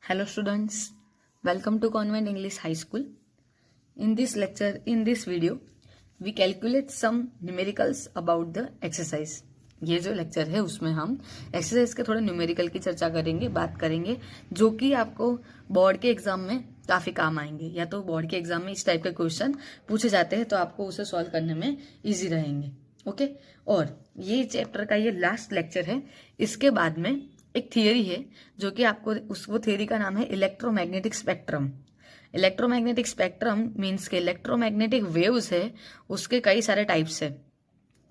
Hello students, welcome to Convent English High School. In this video, we calculate some numericals about the exercise. ये जो lecture है उसमें हम exercise के थोड़े न्यूमेरिकल की चर्चा करेंगे, बात करेंगे, जो कि आपको बोर्ड के एग्जाम में काफी काम आएंगे। या तो बोर्ड के एग्जाम में इस टाइप के क्वेश्चन पूछे जाते हैं तो आपको उसे सॉल्व करने में इजी रहेंगे। ओके, और ये चैप्टर का ये लास्ट लेक्चर है। इसके बाद में एक थियरी है जो कि आपको वो थियरी का नाम है electromagnetic spectrum. Electromagnetic spectrum means के इलेक्ट्रोमैग्नेटिक वेव्स है, उसके कई सारे टाइप्स है।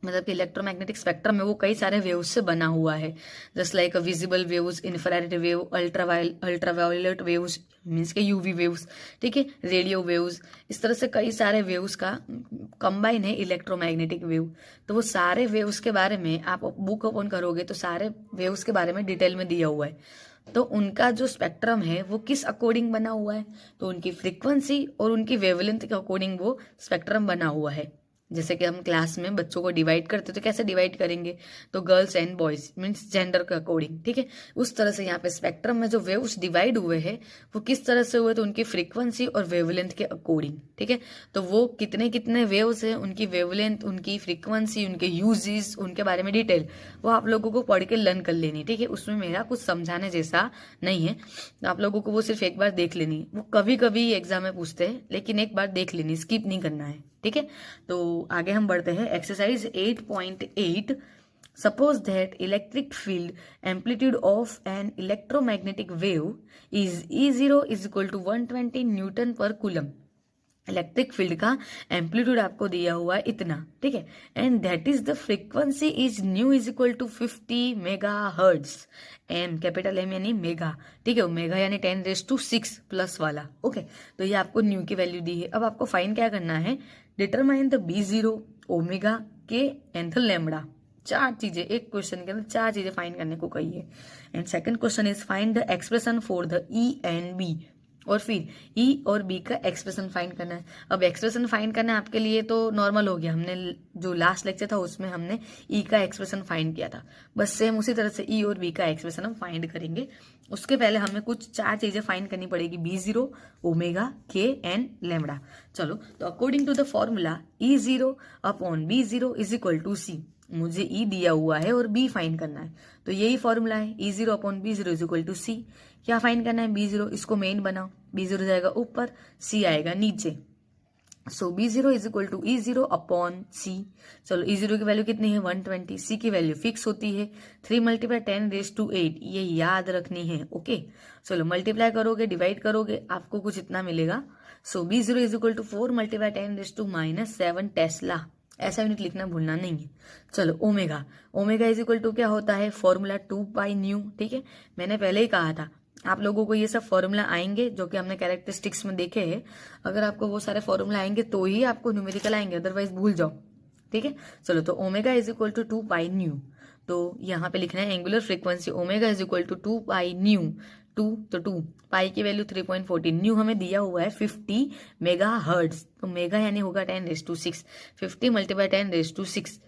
मतलब कि इलेक्ट्रोमैग्नेटिक स्पेक्ट्रम में वो कई सारे वेव्स से बना हुआ है, just like visible waves, infrared wave, ultraviolet waves means के यूवी वेव्स, ठीक है, रेडियो वेव्स, इस तरह से कई सारे वेव्स का कंबाइन है इलेक्ट्रोमैग्नेटिक वेव। तो वो सारे वेव्स के बारे में आप बुक ओपन करोगे तो सारे वेव्स के बारे में डिटेल में दिया हुआ है। तो उनका जो स्पेक्ट्रम है वो किस अकॉर्डिंग बना हुआ है, तो उनकी फ्रीक्वेंसी और उनकी वेवलेंथ के अकॉर्डिंग वो स्पेक्ट्रम बना हुआ है। जैसे कि हम क्लास में बच्चों को डिवाइड करते तो कैसे डिवाइड करेंगे, तो girls and boys means gender के अकॉर्डिंग, ठीक है। उस तरह से यहाँ पे स्पेक्ट्रम में जो वेव्स डिवाइड हुए हैं वो किस तरह से हुए, तो उनकी फ्रीक्वेंसी और वेवलेंथ के अकॉर्डिंग, ठीक है। तो वो कितने कितने वेव्स है, उनकी वेवलेंथ, उनकी फ्रीक्वेंसी, उनके यूजेस, उनके बारे में डिटेल वो आप लोगों को पढ़ के लर्न कर लेनी, ठीक है। उसमें मेरा कुछ समझाने जैसा नहीं है, आप लोगों को वो सिर्फ एक बार देख लेनी। वो कभी कभी एग्जाम में पूछते हैं, लेकिन एक बार देख लेनी, स्किप नहीं करना है, ठीक है। तो आगे हम बढ़ते हैं। Exercise 8.8, suppose that electric field amplitude of an electromagnetic wave is E0 is equal to 120 newton per coulomb. Electric field का एम्पलीट्यूड आपको दिया हुआ है इतना, ठीक है, and that is the frequency is nu is equal to 50 mega hertz. M capital M यानी mega, ठीक है, मेगा यानी 10⁶ प्लस वाला। ओके, तो ये आपको न्यू की वैल्यू दी है। अब आपको फाइंड क्या करना है, डिटरमाइन द B0, ओमेगा, के एंड द लैम्बडा। चार चीजें एक क्वेश्चन के अंदर, चार चीजें फाइंड करने को कही है। And second question is find the expression for the E and B, और फिर E और B का एक्सप्रेशन फाइंड करना है। अब एक्सप्रेशन फाइंड करना है आपके लिए तो नॉर्मल हो गया, हमने जो लास्ट लेक्चर था उसमें हमने E का एक्सप्रेशन फाइंड किया था, बस सेम उसी तरह से E और B का एक्सप्रेशन हम फाइंड करेंगे। उसके पहले हमें कुछ चार चीजें फाइंड करनी पड़ेगी, B0, ओमेगा, के एंड लैम्बडा। चलो, तो according to the formula E0 upon B0 is equal to C। मुझे E दिया हुआ है और B फाइंड करना है, तो यही फॉर्मूला है, E0 upon B0 is equal to C। क्या फाइंड करना है, B0, इसको मेन बनाओ, B0 जाएगा ऊपर, C आएगा नीचे। So B0 is equal to E0 upon C। चलो, E0 की वैल्यू कितनी है 120, C की वैल्यू फिक्स होती है 3 × 10⁸, ये याद रखनी है। ओके, चलो मल्टीप्लाई करोगे, डिवाइड करोगे, आपको कुछ इतना मिलेगा। So B0 is equal to 4 × 10⁻⁻7 tesla. ऐसा यूनिट लिखना भूलना नहीं है। चलो, omega, omega is equal to क्या होता है, फॉर्मूला 2πν, ठीक है, मैंने पहले ही कहा था आप लोगों को ये सब फॉर्मूला आएंगे जो कि हमने कैरेक्टरिस्टिक्स में देखे हैं। अगर आपको वो सारे फॉर्मूला आएंगे तो ही आपको न्यूमेरिकल आएंगे, अदरवाइज भूल जाओ, ठीक है। चलो, तो ओमेगा इज इक्वल टू 2πν, तो यहाँ पे लिखना है angular frequency omega is equal to 2πν, 2 तो 2, पाई की वैल्यू 3.14, न्यू हमें दिया हुआ है 50 मेगा हर्ट्ज, तो मेगा यानी होगा 10⁶, 50 × 10⁶,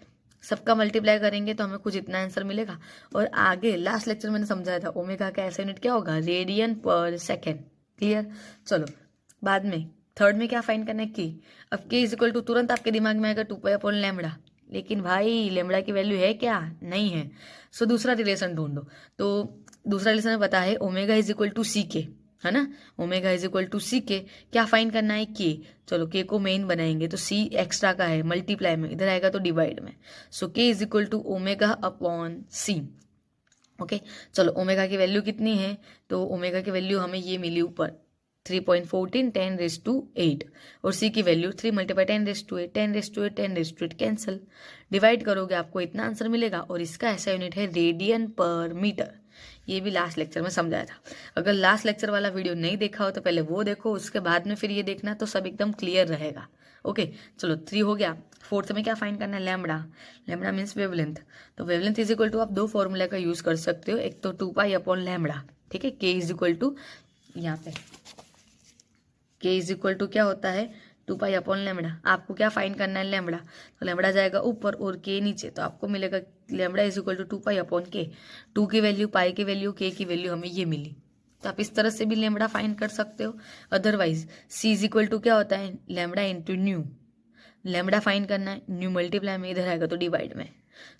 सबका मल्टीप्लाई करेंगे तो हमें कुछ इतना आंसर मिलेगा। और आगे लास्ट लेक्चर मैंने समझाया था ओमेगा का ऐसा यूनिट क्या होगा, रेडियन पर सेकेंड। क्लियर। चलो, बाद में थर्ड में क्या फाइंड करना है, की। अब के इज इक्वल टू तुरंत आपके दिमाग में आएगा 2π/λ, लेकिन भाई लैम्बडा की वैल्यू है क्या, नहीं है। सो दूसरा रिलेशन ढूंढो, तो दूसरा रिलेशन में पता है omega is equal to C k, है ना, omega is equal to C k, क्या फाइंड करना है, के। चलो, के को मेन बनाएंगे तो C एक्स्ट्रा का है, मल्टीप्लाई में, इधर आएगा तो डिवाइड में। So k is equal to omega upon C। Okay, चलो ओमेगा की वैल्यू कितनी है, तो ओमेगा की वैल्यू हमें ये मिली ऊपर 3.14 10⁸, और C की वैल्यू 3 × 10⁸, 10⁸, 10⁸, कैंसिल, डिवाइड करोगे आपको इतना आंसर मिलेगा। और इसका ऐसा यूनिट है रेडियन पर मीटर। ये भी लास्ट लेक्चर में समझाया था, अगर लास्ट लेक्चर वाला वीडियो नहीं देखा हो तो पहले वो देखो, उसके बाद में फिर ये देखना, तो सब एकदम क्लियर रहेगा। ओके, चलो 3 हो गया। फोर्थ में क्या फाइंड करना है, लैम्बडा, लैम्बडा मीन्स वेवलेंथ। तो वेवलेंथ इज इक्वल टू आप दो फॉर्मूला का यूज कर सकते हो, एक तो 2π/λ, ठीक है, के इज इक्वल टू, यहाँ पे के इज इक्वल टू क्या होता है 2π/λ। आपको क्या फाइंड करना है, लैम्बडा, तो लैम्बडा जाएगा ऊपर और के नीचे, तो आपको मिलेगा lambda is equal to 2 pi upon k, 2 की वैल्यू, पाई की वैल्यू, के की वैल्यू हमें ये मिली। तो आप इस तरह से भी लेमडा फाइंड कर सकते हो। Otherwise C is equal to क्या होता है, lambda into nu. Lambda find करना है, न्यू मल्टीप्लाई में, इधर आएगा तो डिवाइड में।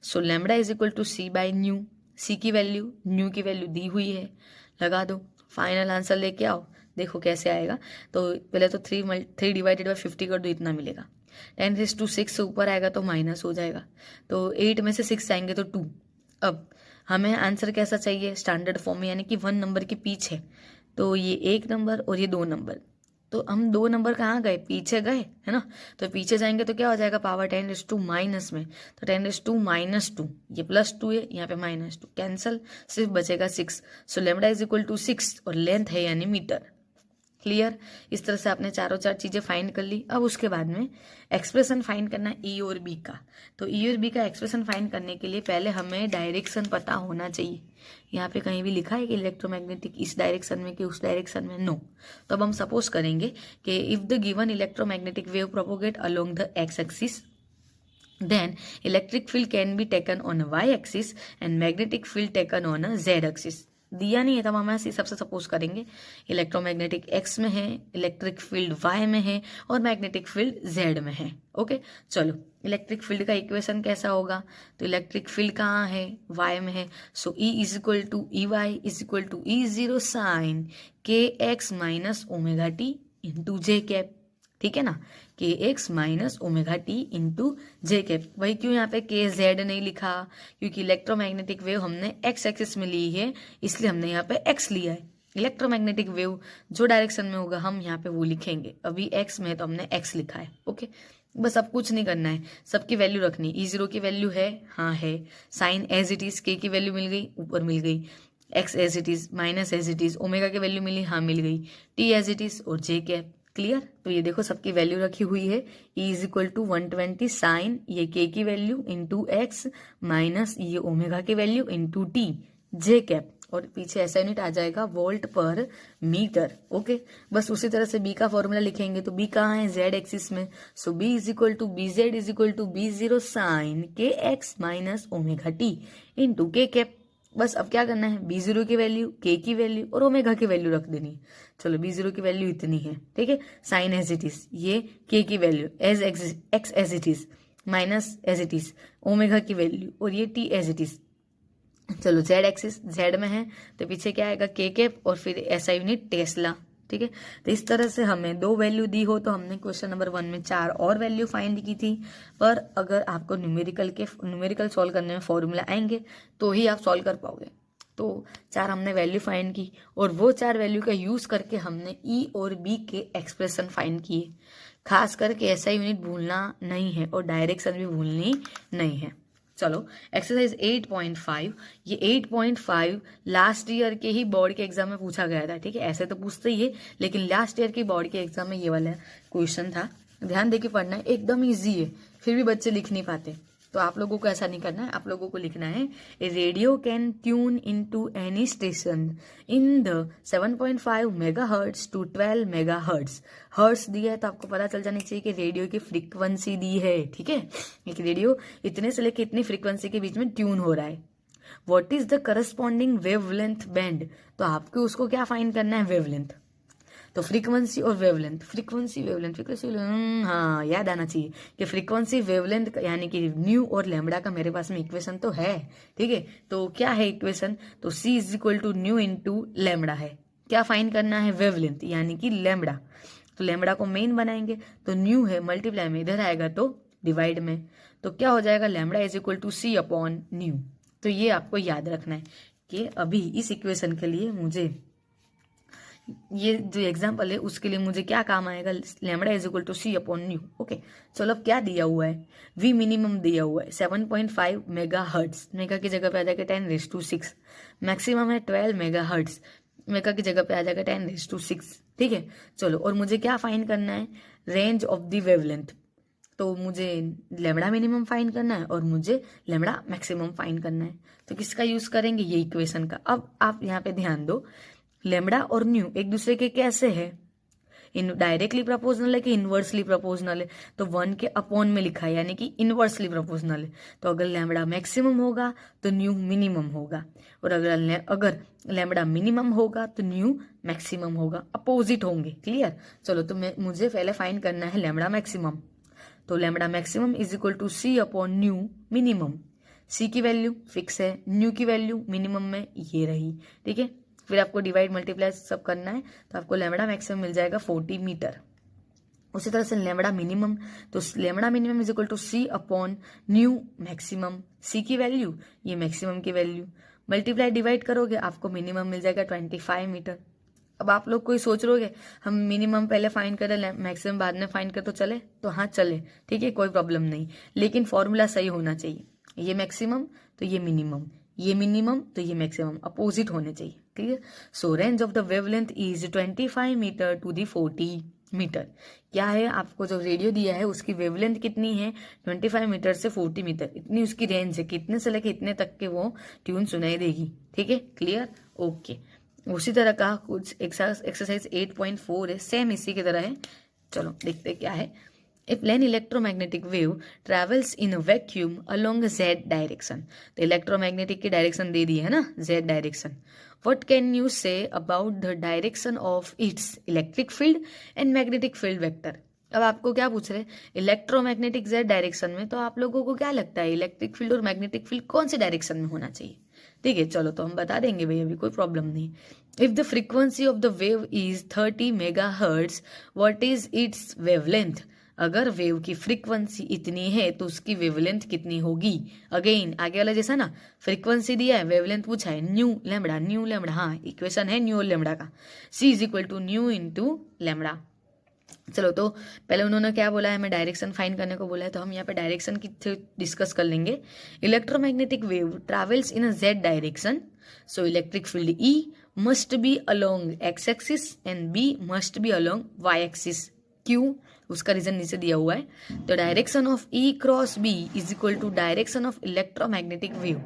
So lambda is equal to C by nu. C की वैल्यू, न्यू की वैल्यू दी हुई है, लगा दो, फाइनल आंसर लेके आओ। देखो कैसे आएगा। तो पहले तो 3 डिवाइडेड बाई 50 कर दो, इतना मिलेगा। 10⁻⁶ से ऊपर आएगा तो माइनस हो जाएगा, तो 8 में से 6 जाएंगे तो 2। अब हमें आंसर कैसा चाहिए, स्टैंडर्ड फॉर्म में, यानी कि 1 नंबर के पीछे। तो ये 1 नंबर और ये 2 नंबर, तो हम 2 नंबर कहाँ गए, पीछे गए, है ना। तो पीछे जाएंगे तो क्या हो जाएगा, पावर 10⁻² माइनस में, तो 10⁻², ये +2 है, यहाँ पे -2 कैंसल, सिर्फ बचेगा 6। So lambda is equal to 6 और लेंथ है यानी मीटर। क्लियर। इस तरह से आपने चारों चीजें फाइंड कर ली। अब उसके बाद में एक्सप्रेशन फाइंड करना है ई और बी का। तो ई और बी का एक्सप्रेशन फाइंड करने के लिए पहले हमें डायरेक्शन पता होना चाहिए। यहाँ पे कहीं भी लिखा है कि इलेक्ट्रोमैग्नेटिक इस डायरेक्शन में कि उस डायरेक्शन में, नो। तो अब हम सपोज करेंगे कि if the given electromagnetic wave propagate along the x axis, then electric field can be taken on a y axis and magnetic field taken on a z axis। दिया नहीं है तब हम ऐसे सबसे सपोज करेंगे इलेक्ट्रोमैग्नेटिक एक्स में है, इलेक्ट्रिक फील्ड वाई में है और मैग्नेटिक फील्ड जेड में है। ओके, चलो इलेक्ट्रिक फील्ड का इक्वेशन कैसा होगा, तो इलेक्ट्रिक फील्ड कहाँ है, वाई में है। So E is equal to E y is equal to E0 sine k x minus omega t into j cap. ठीक है ना, k x minus omega t into j cap. वही क्यों यहाँ पे के जेड नहीं लिखा, क्योंकि इलेक्ट्रोमैग्नेटिक वेव हमने एक्स एक्सिस में ली है, इसलिए हमने यहाँ पे एक्स लिया है। इलेक्ट्रोमैग्नेटिक वेव जो डायरेक्शन में होगा हम यहाँ पे वो लिखेंगे, अभी एक्स में है तो हमने एक्स लिखा है। ओके, बस अब कुछ नहीं करना है, सबकी वैल्यू रखनी। E0 की वैल्यू है, हाँ है, साइन एज इट इज, के की वैल्यू मिल गई, ऊपर मिल गई, x as it is, minus as it is, omega की वैल्यू मिली, हाँ मिल गई, टी एज इट इज और जे कैप। क्लियर। तो ये देखो सबकी वैल्यू रखी हुई है। E is equal to 120 sine ये के की वैल्यू इंटू एक्स माइनस ये ओमेगा की value into t j cap, और पीछे ऐसा यूनिट आ जाएगा वोल्ट पर मीटर। ओके, बस उसी तरह से बी का फॉर्मूला लिखेंगे। तो बी कहाँ है, जेड एक्सिस में। So B is equal to B z is equal to B0 sine k x minus omega t into k cap. बस अब क्या करना है, B0 की वैल्यू, के की वैल्यू और ओमेगा की वैल्यू रख देनी है। चलो B0 की वैल्यू इतनी है, ठीक है, साइन एज इट इज, ये के की value as x as it is minus as it is, omega की वैल्यू और ये टी एज इट इज। चलो जेड एक्सिस जेड में है तो पीछे क्या आएगा, के कैप और फिर ऐसा यूनिट टेस्ला। ठीक है, तो इस तरह से हमें 2 वैल्यू दी हो तो हमने क्वेश्चन नंबर 1 में 4 और वैल्यू फाइंड की थी। पर अगर आपको न्यूमेरिकल सॉल्व करने में फॉर्मूला आएंगे तो ही आप सॉल्व कर पाओगे। तो 4 हमने वैल्यू फाइंड की और वो 4 वैल्यू का यूज करके हमने ई और बी के एक्सप्रेशन फाइंड किए। खास करके ऐसा यूनिट भूलना नहीं है और डायरेक्शन भी भूलनी नहीं है। चलो एक्सरसाइज 8.5, ये 8.5 लास्ट ईयर के ही बोर्ड के एग्जाम में पूछा गया था। ठीक है, ऐसे तो पूछते ही है, लेकिन लास्ट ईयर की बोर्ड के एग्जाम में ये वाला क्वेश्चन था। ध्यान देके पढ़ना है, एकदम इजी है, फिर भी बच्चे लिख नहीं पाते। तो आप लोगों को ऐसा नहीं करना है, आप लोगों को लिखना है a radio can tune into any station in the 7.5 megahertz to 12 megahertz. Hertz दिया है तो आपको पता चल जानी चाहिए कि रेडियो की फ्रीक्वेंसी दी है। ठीक है, एक रेडियो इतने से लेकर इतनी फ्रीक्वेंसी के बीच में ट्यून हो रहा है। What is the corresponding wavelength band, तो आपको उसको क्या फाइंड करना है, वेवलेंथ। तो फ्रीक्वेंसी और वेवलेंथ, फ्रीक्वेंसी हाँ याद आना चाहिए कि फ्रीक्वेंसी वेवलेंथ यानी कि न्यू और लैम्बडा का मेरे पास में इक्वेशन तो है। ठीक है, तो क्या है इक्वेशन, तो C is equal to nu into lambda है। क्या फाइंड करना है, वेवलेंथ यानी कि लैम्बडा। तो लैम्बडा को मेन बनाएंगे तो न्यू है मल्टीप्लाई में, इधर आएगा तो डिवाइड में, तो क्या हो जाएगा, lambda is equal to C upon nu. तो ये आपको याद रखना है कि अभी इस इक्वेशन के लिए मुझे ये जो एग्जाम्पल है उसके लिए मुझे क्या काम आएगा, lambda is equal to C upon nu. Okay, चलो अब क्या दिया हुआ है, V मिनिमम दिया हुआ है 7.5 मेगा हर्ट्ज, मेगा की जगह पे आ जाएगा 10⁻⁶। मैक्सिमम है 12 मेगा हर्ट्ज, मेगा की जगह पे आ जाएगा 10⁻⁶। ठीक है, चलो और मुझे क्या फाइंड करना है, रेंज ऑफ द वेवलेंथ। तो मुझे लैम्बडा मिनिमम फाइंड करना है और मुझे लैम्बडा मैक्सिमम फाइंड करना है। तो किसका यूज करेंगे, ये इक्वेशन का। अब आप यहाँ पे ध्यान दो, लैम्बडा और न्यू एक दूसरे के कैसे है, इन डायरेक्टली प्रोपोर्शनल है कि इनवर्सली प्रोपोर्शनल है, तो 1 के अपॉन में लिखा है यानी कि इनवर्सली प्रोपोर्शनल है। तो अगर लैम्बडा मैक्सिमम होगा तो न्यू मिनिमम होगा, और अगर लैम्बडा मिनिमम होगा तो न्यू मैक्सिमम होगा, अपोजिट होंगे। क्लियर? चलो तो मुझे पहले फाइंड करना है लैम्बडा मैक्सिमम। तो lambda maximum is equal to C upon nu minimum. C की वैल्यू फिक्स है, न्यू की वैल्यू मिनिमम में ये रही। ठीक है, फिर आपको डिवाइड मल्टीप्लाई सब करना है, तो आपको लैम्बडा मैक्सिमम मिल जाएगा 40 मीटर। उसी तरह से लैम्बडा मिनिमम, तो lambda minimum is equal to C upon nu maximum. C की वैल्यू, ये मैक्सिमम की वैल्यू, मल्टीप्लाई डिवाइड करोगे आपको मिनिमम मिल जाएगा 25 मीटर। अब आप लोग कोई सोच रहे हम मिनिमम पहले फाइंड करें मैक्सिमम बाद में फाइंड कर, तो चले? तो हाँ चले, ठीक है, कोई प्रॉब्लम नहीं, लेकिन फॉर्मूला सही होना चाहिए। ये मैक्सिमम तो ये मिनिमम, ये मिनिमम तो ये मैक्सिमम, अपोजिट होने चाहिए। Clear? So range of the wavelength is 25 metre to the 40 metre. क्या है, आपको जो रेडियो दिया है उसकी वेवलेंथ कितनी है? 25 मीटर से 40 मीटर, इतनी उसकी रेंज है, कितने से लेके इतने तक के वो ट्यून सुनाई देगी। ठीक है, क्लियर? ओके। उसी तरह का कुछ एक्सरसाइज 8.4 है, सेम इसी की तरह है। चलो देखते क्या है। If an electromagnetic wave travels in a vacuum along a z direction, तो इलेक्ट्रोमैग्नेटिक की डायरेक्शन दे दी है ना, z direction. What can you say about the direction of its electric field and magnetic field vector? अब आपको क्या पूछ रहे हैं, इलेक्ट्रोमैग्नेटिक z डायरेक्शन में, तो आप लोगों को क्या लगता है इलेक्ट्रिक फील्ड और मैग्नेटिक फील्ड कौन सी डायरेक्शन में होना चाहिए? ठीक है, चलो तो हम बता देंगे भाई, अभी कोई प्रॉब्लम नहीं। If the frequency of the wave is 30 megahertz, what is it's wavelength? अगर वेव की फ्रीक्वेंसी इतनी है तो उसकी वेवलेंथ कितनी होगी? अगेन आगे वाला जैसा ना, फ्रीक्वेंसी दिया है, वेवलेंथ पूछा है, न्यू लैम्बडा, हाँ इक्वेशन है न्यू और लैम्बडा का, c is equal to nu into lambda. चलो तो पहले उन्होंने क्या बोला है, हमें डायरेक्शन फाइंड करने को बोला है, तो हम यहाँ पे डायरेक्शन की डिस्कस कर लेंगे। Electromagnetic wave travels in a z direction, so electric field E must be along x axis and B must be along y axis. क्यों? उसका रीजन नीचे दिया हुआ है। तो direction of E cross B is equal to direction of electromagnetic wave,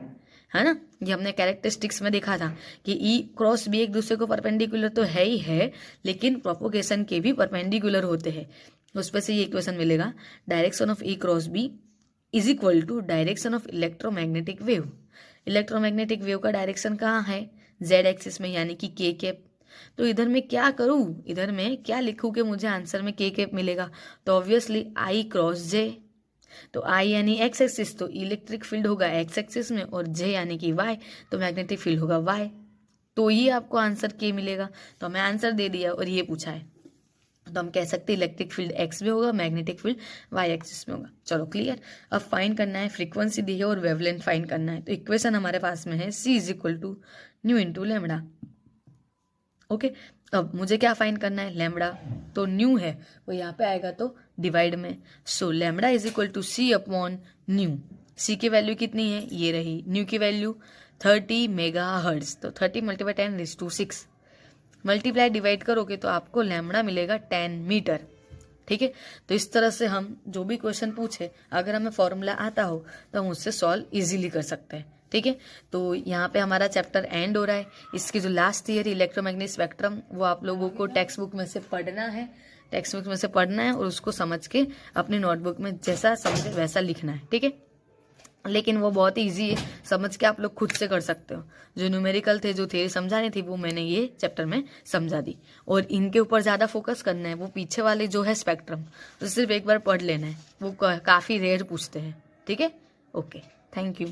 है ना। ये हमने कैरेक्टरिस्टिक्स में देखा था कि ई क्रॉस बी एक दूसरे को परपेंडिकुलर तो है ही है, लेकिन प्रोपोगेशन के भी परपेंडिकुलर होते हैं। उस पर से ये इक्वेशन मिलेगा, direction of E cross B is equal to direction of electromagnetic wave. Electromagnetic wave का डायरेक्शन कहाँ है? जेड एक्सिस में, यानी कि के कैप। तो इधर में क्या करूं, इधर में क्या लिखूं कि मुझे आंसर में के कैप मिलेगा? तो ऑब्वियसली आई क्रॉस जे, तो आई यानी एक्स एक्सिस, तो इलेक्ट्रिक फील्ड होगा एक्स एक्सिस में, और जे यानी कि वाई, तो मैग्नेटिक फील्ड होगा वाई। तो ये आपको आंसर के मिलेगा। तो हमें आंसर दे दिया और ये पूछा है, तो हम कह सकते हैं इलेक्ट्रिक फील्ड एक्स में होगा, मैग्नेटिक फील्ड वाई एक्सिस में होगा। चलो क्लियर। अब फाइंड करना है, फ्रीक्वेंसी दी है और वेवलेंथ फाइंड करना है। तो इक्वेशन हमारे पास में है, c is equal to nu into lambda. Okay, अब मुझे क्या फाइंड करना है, लैम्बडा तो न्यू है, वो यहाँ पे आएगा तो डिवाइड में। So lambda is equal to C upon nu. C की वैल्यू कितनी है, ये रही, न्यू की वैल्यू 30 मेगाहर्ट्ज, तो 30 मल्टीप्लाई 10⁶। मल्टीप्लाई डिवाइड करोगे तो आपको लैम्बडा मिलेगा 10 मीटर। ठीक है, तो इस तरह से हम जो भी क्वेश्चन पूछे, अगर हमें फॉर्मूला आता हो तो हम उससे सॉल्व इजीली कर सकते हैं। ठीक है, तो यहाँ पे हमारा चैप्टर एंड हो रहा है। इसकी जो लास्ट थियरी इलेक्ट्रोमैग्नेटिक स्पेक्ट्रम, वो आप लोगों को टेक्स्ट बुक में से पढ़ना है, और उसको समझ के अपनी नोटबुक में जैसा समझे वैसा लिखना है। ठीक है, लेकिन वो बहुत ईजी है, समझ के आप लोग खुद से कर सकते हो। जो न्यूमेरिकल थे, जो थियरी समझानी थी, वो मैंने ये चैप्टर में समझा दी, और इनके ऊपर ज़्यादा फोकस करना है। वो पीछे वाले जो है स्पेक्ट्रम, तो सिर्फ एक बार पढ़ लेना है, वो काफ़ी रेयर पूछते हैं। ठीक है, ओके, थैंक यू।